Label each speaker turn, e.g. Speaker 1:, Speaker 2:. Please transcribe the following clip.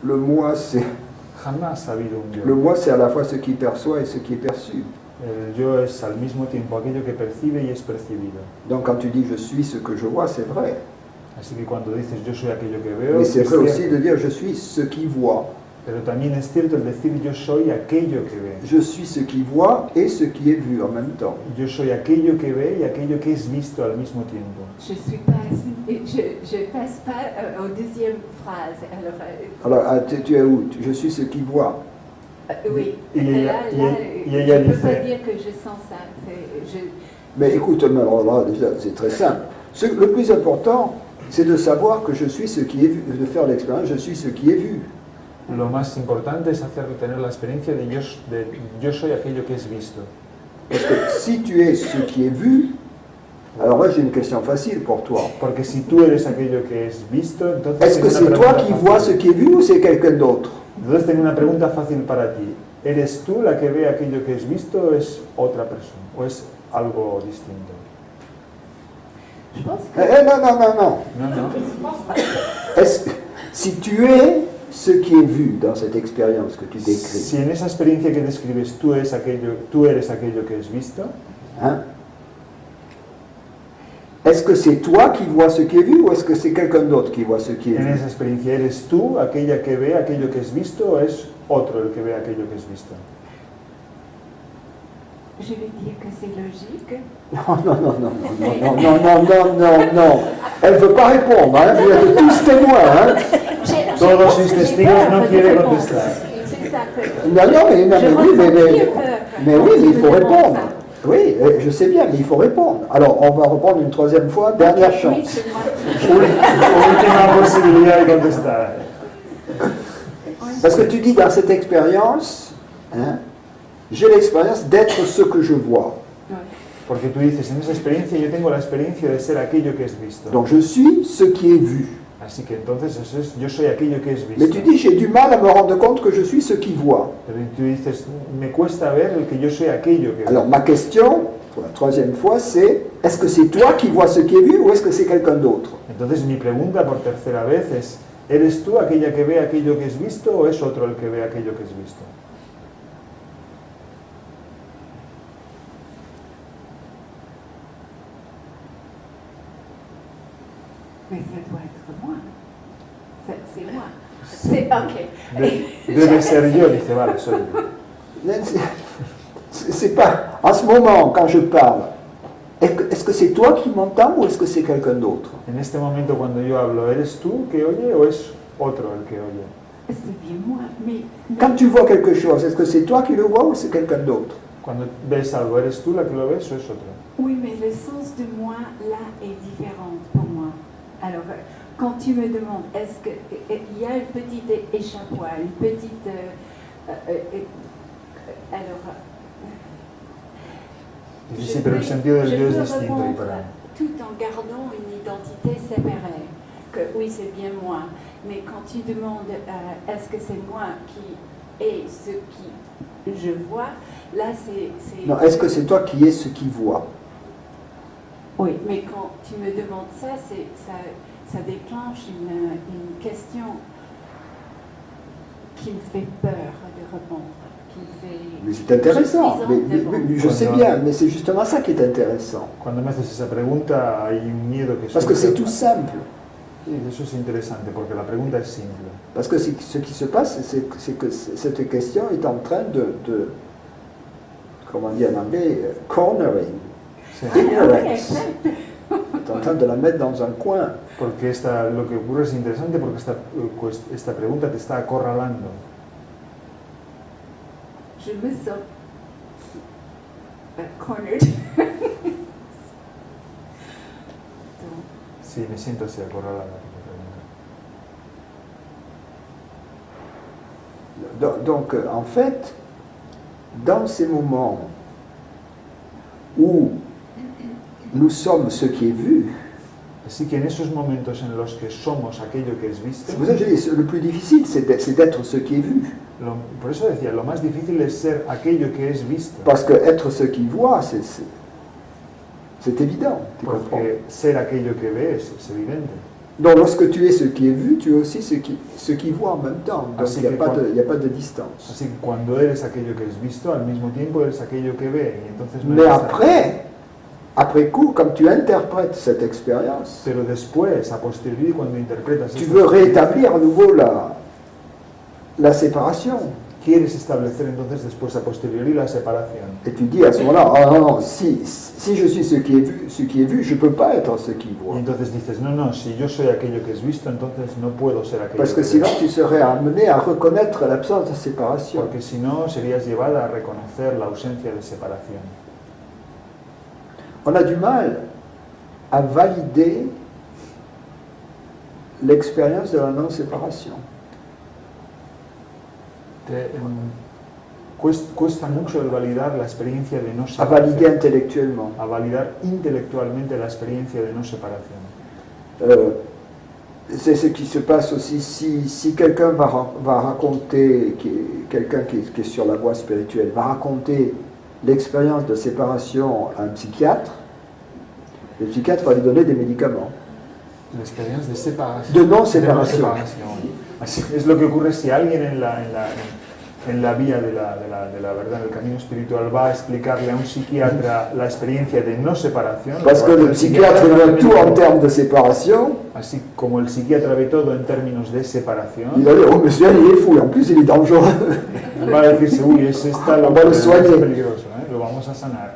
Speaker 1: le moi, c'est
Speaker 2: Jamás ha habido un yo.
Speaker 1: le moi, c'est à la fois ce qui perçoit et ce qui est perçu.
Speaker 2: El yo es al mismo tiempo aquello que percibe y es percibido.
Speaker 1: Donc quand tu dis je suis ce que je vois, c'est vrai.
Speaker 2: Así que cuando dices yo soy aquello que veo,
Speaker 1: Mais c'est
Speaker 2: es
Speaker 1: vrai aussi
Speaker 2: cierto.
Speaker 1: de dire je suis ce qui voit.
Speaker 2: Pero también es cierto el decir yo soy aquello que ve.
Speaker 1: Je suis ce qui voit et ce qui est vu en même temps.
Speaker 2: Yo soy aquello que ve y aquello que es visto al mismo tiempo.
Speaker 3: Je passe pas aux deuxième phrase. Alors,
Speaker 1: Tu es où? Je suis ce qui voit.
Speaker 3: oui,
Speaker 2: Et ella
Speaker 3: je ne peux pas
Speaker 2: dice-
Speaker 3: dire que je sens ça.
Speaker 1: Mais écoute, alors là, déjà, c'est très simple. Le plus important, c'est de savoir que je suis ce qui est vu, de faire l'expérience, je suis ce qui est vu.
Speaker 2: Lo más importante es tener la experiencia de yo soy aquello que es visto.
Speaker 1: Parce que si tu es ce qui est vu, alors là j'ai une question facile pour toi.
Speaker 2: Porque si tú eres aquello que es visto, entonces...
Speaker 1: Est-ce que
Speaker 2: tengo una
Speaker 1: c'est toi
Speaker 2: pregunta
Speaker 1: qui
Speaker 2: fácil.
Speaker 1: vois ce qui est vu ou c'est quelqu'un d'autre?
Speaker 2: Entonces tengo una pregunta fácil para ti. ¿Eres tú la que ve aquello que es visto o es otra persona? ¿O es algo distinto?
Speaker 3: Je pense que
Speaker 1: Non. Si tu es ce qui est vu dans cette expérience que tu décris,
Speaker 2: Si en esa experiencia que describes tú eres aquello que es visto,
Speaker 1: hein, est-ce que c'est toi qui vois ce qui est vu ou est-ce que c'est quelqu'un d'autre qui voit ce qui est
Speaker 2: en
Speaker 1: vu?
Speaker 2: esa experiencia ¿eres tú aquella que ve aquello que es visto o es otro el que ve aquello que es visto?
Speaker 3: je vais dire que c'est logique.
Speaker 1: Non. Elle ne veut pas répondre, hein. Vous êtes tous témoins. Hein.
Speaker 2: Todos mis testigos no quieren contestar.
Speaker 3: C'est ça que
Speaker 1: Mais oui, mais il faut répondre. Oui, je sais bien, mais il faut répondre. Alors, on va reprendre une troisième fois. Dernière
Speaker 3: Oui,
Speaker 1: chance.
Speaker 3: c'est moi.
Speaker 2: Última posibilidad de contestar.
Speaker 1: Parce que tu dis dans cette expérience, hein, j'ai l'expérience d'être ce que je vois.
Speaker 2: Porque tú dices, en esa experiencia yo tengo la experiencia de ser aquello que es visto.
Speaker 1: Donc je suis ce qui est vu.
Speaker 2: Así que entonces eso es, yo soy aquello que es visto.
Speaker 1: Mais tu dis, j'ai du mal à me rendre compte que je suis ce qui voit.
Speaker 2: Pero tú dices, me cuesta ver el que yo soy aquello que
Speaker 1: Alors ma question, pour la troisième fois, c'est, est-ce que c'est toi qui vois ce qui est vu ou est-ce que c'est quelqu'un d'autre?
Speaker 2: Entonces mi pregunta por tercera vez es, ¿eres tú aquella que ve aquello que es visto o es otro el que ve aquello que es visto?
Speaker 3: Mais ça doit être moi. C'est moi. C'est ok.
Speaker 2: Debe ser yo, dice, vale, soy yo.
Speaker 1: C'est pas, en ce moment, quand je parle, est-ce que c'est toi qui m'entends ou est-ce que c'est quelqu'un d'autre?
Speaker 2: En este momento cuando yo hablo, ¿eres tú que oye o es otro el que oye?
Speaker 3: C'est bien moi. Mais
Speaker 1: Quand tu vois quelque chose, est-ce que c'est toi qui le vois ou c'est quelqu'un d'autre?
Speaker 2: Cuando ves algo, ¿eres tú la que lo ves o es otro?
Speaker 3: oui, mais le sens de moi là est différent pour moi. Alors, quand tu me demandes, est-ce qu'il y a une petite échappatoire, une petite... alors...
Speaker 2: Sí, pero el sentido del yo es
Speaker 3: peux
Speaker 2: distinto y
Speaker 3: répondre
Speaker 2: para...
Speaker 3: tout en gardant une identité séparée. Que oui, c'est bien moi. Mais quand tu demandes, est-ce que c'est moi qui est ce qui je vois, là c'est...
Speaker 1: Non, est-ce que c'est toi qui es ce qui voit?
Speaker 3: Oui, mais quand tu me demandes ça, ça déclenche une question qui me fait peur de répondre. Qui me fait...
Speaker 1: Mais c'est intéressant, mais je sais
Speaker 2: Cuando-
Speaker 1: bien, mais c'est justement ça qui est intéressant.
Speaker 2: Cuando me haces esa pregunta hay un miedo que
Speaker 1: Parce que c'est
Speaker 2: surge.
Speaker 1: tout simple.
Speaker 2: Sí, eso es interesante porque la pregunta es simple.
Speaker 1: Parce que ce qui se passe, c'est que cette question est en train de comment dire en anglais, cornering.
Speaker 2: Sí.
Speaker 1: Ignorance. Est en train de la mettre dans un coin.
Speaker 2: Porque lo que ocurre es interesante porque esta pregunta te está acorralando.
Speaker 3: Je me sens cornered. Donc,
Speaker 2: Sí, me siento así acorralada.
Speaker 1: Donc, en fait, dans ces moments où nous sommes ce qui est vu,
Speaker 2: Así que en esos momentos en los que somos aquello que es visto,
Speaker 1: c'est pour ça que je dis, le plus difficile, c'est d'être ce qui est vu.
Speaker 2: por eso decía, lo más difícil es ser aquello que es visto.
Speaker 1: Parce que être ce qui voit, c'est évident. Tu comprends?
Speaker 2: Porque ser aquello que ves es evidente.
Speaker 1: Donc lorsque tu es ce qui est vu, tu es aussi ce qui voit en même temps. Donc
Speaker 2: Así
Speaker 1: il n'y a,
Speaker 2: que
Speaker 1: pas
Speaker 2: cuando-
Speaker 1: de- il y a pas de distance.
Speaker 2: Así que cuando eres aquello que es visto, al mismo tiempo eres aquello que ve. Y entonces no
Speaker 1: Mais
Speaker 2: hay esta-
Speaker 1: après coup, comme tu interprètes cette expérience,
Speaker 2: Pero después, a posteriori, cuando interpretas
Speaker 1: tu
Speaker 2: esta
Speaker 1: veux
Speaker 2: experiencia,
Speaker 1: rétablir à nouveau la séparation.
Speaker 2: quieres establecer entonces después a posteriori la separación.
Speaker 1: Et tu dis à ce moment-là, ah non, si je suis ce qui est vu, je ne peux pas être ce qui
Speaker 2: Y
Speaker 1: voit.
Speaker 2: entonces dices, no, si yo soy aquello que es visto, entonces no puedo ser aquello
Speaker 1: Parce que
Speaker 2: que
Speaker 1: sinon,
Speaker 2: veo.
Speaker 1: tu serais amené à reconnaître l'absence de séparation.
Speaker 2: Porque si no, serías llevada a reconocer la ausencia de separación.
Speaker 1: On a du mal à valider l'expérience de la non-séparation.
Speaker 2: Cuesta mucho el validar la experiencia de no
Speaker 1: À valider
Speaker 2: separación,
Speaker 1: intellectuellement.
Speaker 2: a validar intelectualmente la experiencia de no separación.
Speaker 1: C'est ce qui se passe aussi si quelqu'un va raconter, quelqu'un qui est sur la voie spirituelle, va raconter l'expérience de séparation à un psychiatre, le psychiatre va lui donner des médicaments.
Speaker 2: La experiencia de separación.
Speaker 1: De no separación.
Speaker 2: Así es lo que ocurre si alguien en la vía de la verdad, en el camino espiritual, va a explicarle a un psiquiatra la experiencia de no separación.
Speaker 1: Parce que le psychiatre voit tout en termes de séparation.
Speaker 2: Así como el psiquiatra ve todo en términos de separación,
Speaker 1: Il va dire, oh monsieur, il est fou, et en plus il est dangereux.
Speaker 2: va a decirse, uy, es esta
Speaker 1: Va a
Speaker 2: locura,
Speaker 1: lo
Speaker 2: es
Speaker 1: soigner.
Speaker 2: peligroso, lo vamos a sanar.